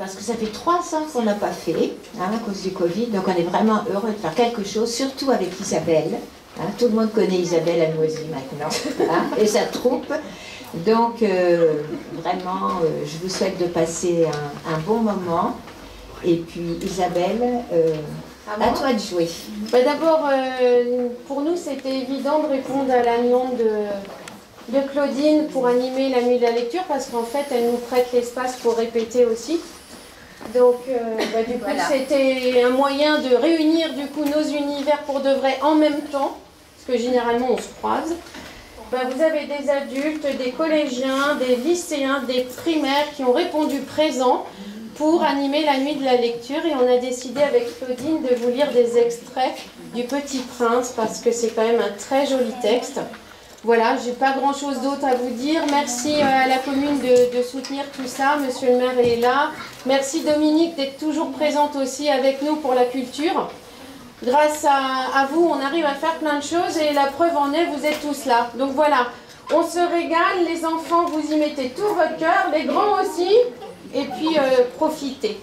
parce que ça fait 3 ans qu'on n'a pas fait, hein, à cause du Covid, donc on est vraiment heureux de faire quelque chose, surtout avec Isabelle. Hein, tout le monde connaît Isabelle à Noisy maintenant, hein, et sa troupe. Donc vraiment, je vous souhaite de passer un bon moment. Et puis Isabelle, à toi de jouer. Bah d'abord, pour nous, c'était évident de répondre à la demande de Claudine pour animer la nuit de la lecture, parce qu'en fait, elle nous prête l'espace pour répéter aussi. Donc, du coup, voilà. C'était un moyen de réunir du coup nos univers pour de vrai en même temps, parce que généralement, on se croise. Vous avez des adultes, des collégiens, des lycéens, des primaires qui ont répondu présent pour animer la nuit de la lecture, et on a décidé avec Claudine de vous lire des extraits du Petit Prince parce que c'est quand même un très joli texte. Voilà, j'ai pas grand chose d'autre à vous dire. Merci à la commune de soutenir tout ça, monsieur le maire est là. Merci Dominique d'être toujours présente aussi avec nous pour la culture. Grâce à vous, on arrive à faire plein de choses et la preuve en est, vous êtes tous là. Donc voilà, on se régale, les enfants, vous y mettez tout votre cœur, les grands aussi. Et puis, profitez.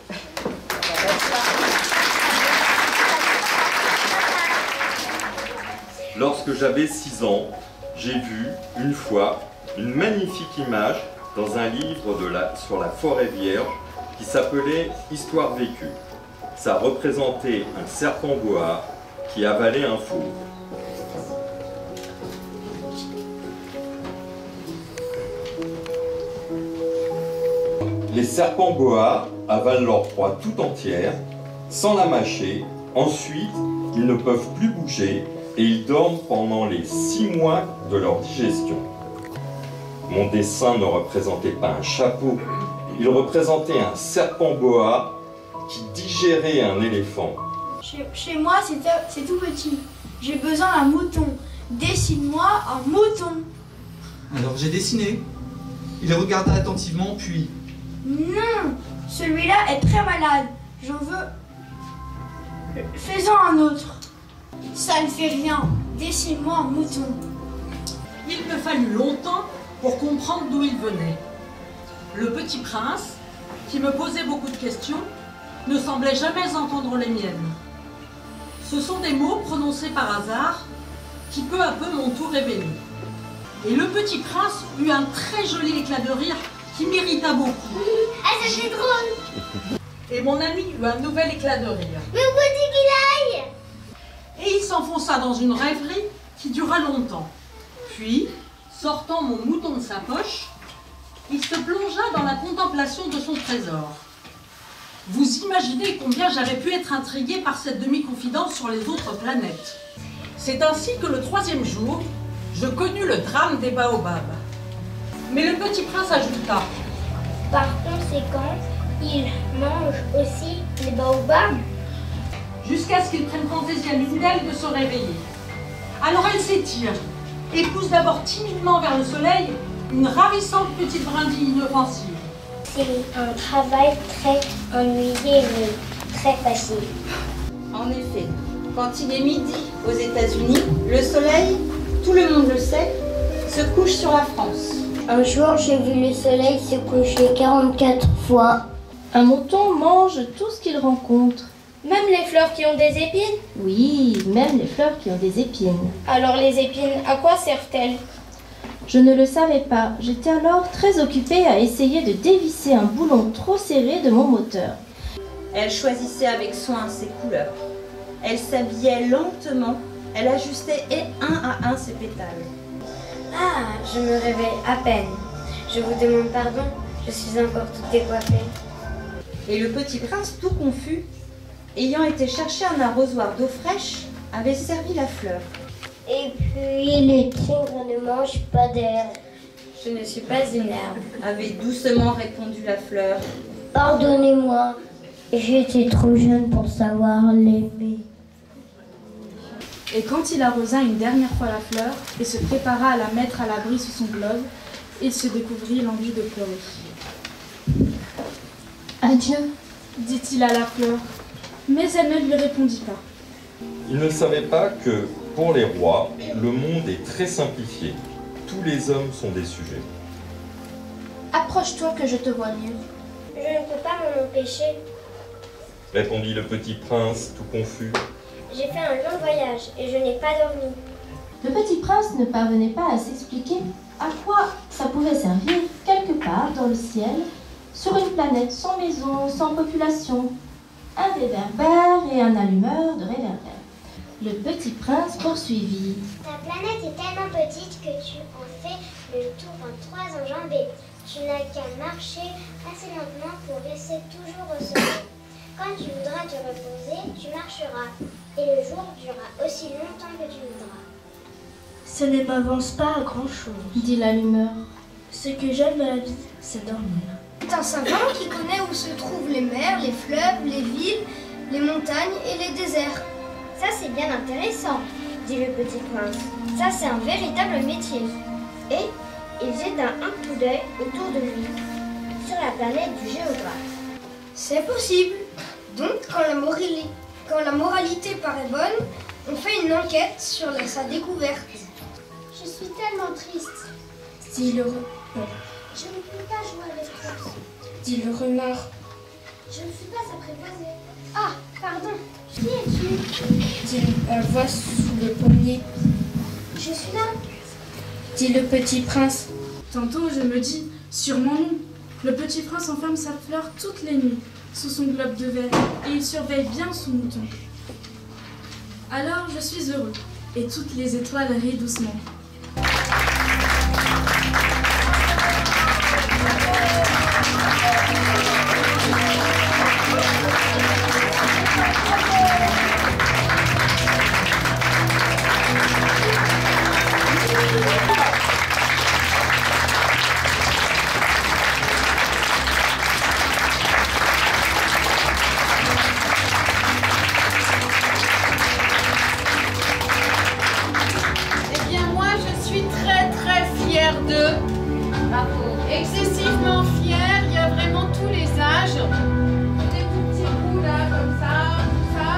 Lorsque j'avais 6 ans, j'ai vu, une fois, une magnifique image dans un livre sur la forêt vierge qui s'appelait « Histoire vécue ». Ça représentait un serpent boa qui avalait un fauve. Les serpents boa avalent leur proie tout entière, sans la mâcher. Ensuite, ils ne peuvent plus bouger et ils dorment pendant les 6 mois de leur digestion. Mon dessin ne représentait pas un chapeau, il représentait un serpent boa qui digérait un éléphant. Chez moi, c'est tout petit. J'ai besoin d'un mouton. Dessine-moi un mouton. Alors j'ai dessiné. Il regarda attentivement, puis... Non, celui-là est très malade. J'en veux... Faisons un autre. Ça ne fait rien. Dessine-moi un mouton. Il me fallut longtemps pour comprendre d'où il venait. Le petit prince, qui me posait beaucoup de questions, ne semblait jamais entendre les miennes. Ce sont des mots prononcés par hasard qui peu à peu m'ont tout révélé. Et le petit prince eut un très joli éclat de rire qui m'irrita beaucoup. Ah, c'est drôle! Et mon ami eut un nouvel éclat de rire. Mais où dit qu'il aille? Et il s'enfonça dans une rêverie qui dura longtemps. Puis, sortant mon mouton de sa poche, il se plongea dans la contemplation de son trésor. Vous imaginez combien j'avais pu être intriguée par cette demi-confidence sur les autres planètes. C'est ainsi que le 3e jour, je connus le drame des baobabs. Mais le petit prince ajouta: Par conséquent, il mange aussi les baobabs. Jusqu'à ce qu'il prenne fantaisie à l'une d'elles de se réveiller. Alors elle s'étire et pousse d'abord timidement vers le soleil une ravissante petite brindille inoffensive. C'est un travail très ennuyé, mais très facile. En effet, quand il est midi aux États-Unis, le soleil, tout le monde le sait, se couche sur la France. Un jour, j'ai vu le soleil se coucher 44 fois. Un mouton mange tout ce qu'il rencontre. Même les fleurs qui ont des épines? Oui, même les fleurs qui ont des épines. Alors les épines, à quoi servent-elles? Je ne le savais pas. J'étais alors très occupée à essayer de dévisser un boulon trop serré de mon moteur. Elle choisissait avec soin ses couleurs. Elle s'habillait lentement. Elle ajustait un à un ses pétales. Ah, je me réveille à peine. Je vous demande pardon, je suis encore toute décoiffée. Et le petit prince, tout confus, ayant été chercher un arrosoir d'eau fraîche, avait servi la fleur. Et puis, les tigres ne mangent pas d'herbe. Je ne suis pas une herbe, avait doucement répondu la fleur. Pardonnez-moi, j'étais trop jeune pour savoir l'aimer. Et quand il arrosa une dernière fois la fleur et se prépara à la mettre à l'abri sous son globe, il se découvrit l'envie de pleurer. Adieu, dit-il à la fleur, mais elle ne lui répondit pas. Il ne savait pas que, pour les rois, le monde est très simplifié. Tous les hommes sont des sujets. approche-toi que je te vois mieux. Je ne peux pas m'en empêcher. Répondit le petit prince, tout confus. J'ai fait un long voyage et je n'ai pas dormi. Le petit prince ne parvenait pas à s'expliquer à quoi ça pouvait servir quelque part dans le ciel, sur une planète sans maison, sans population. Un réverbère et un allumeur de réverbère. Le petit prince poursuivit. Ta planète est tellement petite que tu en fais le tour en 3 enjambées. Tu n'as qu'à marcher assez lentement pour rester toujours au sommet. Quand tu voudras te reposer, tu marcheras. Et le jour durera aussi longtemps que tu voudras. Ça ne m'avance pas à grand-chose, dit l'allumeur. Ce que j'aime dans la vie, c'est dormir. C'est un savant qui connaît où se trouvent les mers, les fleuves, les villes, les montagnes et les déserts. Ça, c'est bien intéressant, dit le petit prince. Ça, c'est un véritable métier. Et il jeta un coup d'œil autour de lui, sur la planète du géographe. C'est possible. Donc, quand la moralité paraît bonne, on fait une enquête sur sa découverte. Je suis tellement triste, Dit le je ne peux pas jouer avec toi. dit le renard. Je ne suis pas apprivoisée. Ah, pardon, qui es-tu? Dit la voix sous le pommier. Je suis là. Dit le petit prince. Tantôt je me dis, sûrement non. Le petit prince enferme sa fleur toutes les nuits sous son globe de verre et il surveille bien son mouton. Alors je suis heureux et toutes les étoiles rient doucement. Excessivement fière, il y a vraiment tous les âges. Des tout petits bouts là, comme ça, tout ça.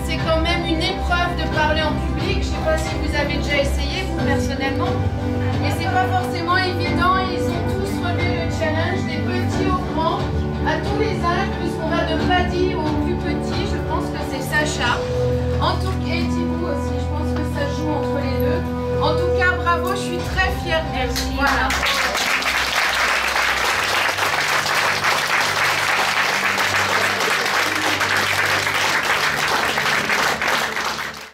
C'est quand même une épreuve de parler en public. Je ne sais pas si vous avez déjà essayé, vous personnellement. Mais c'est pas forcément évident. Ils ont tous relevé le challenge, des petits aux grands, à tous les âges, puisqu'on va de Paddy au plus petit. Je pense que c'est Sacha. En tout cas, et Thibaut aussi, je pense que ça joue entre les deux. En tout cas, bravo, je suis très fière d'elle. Voilà.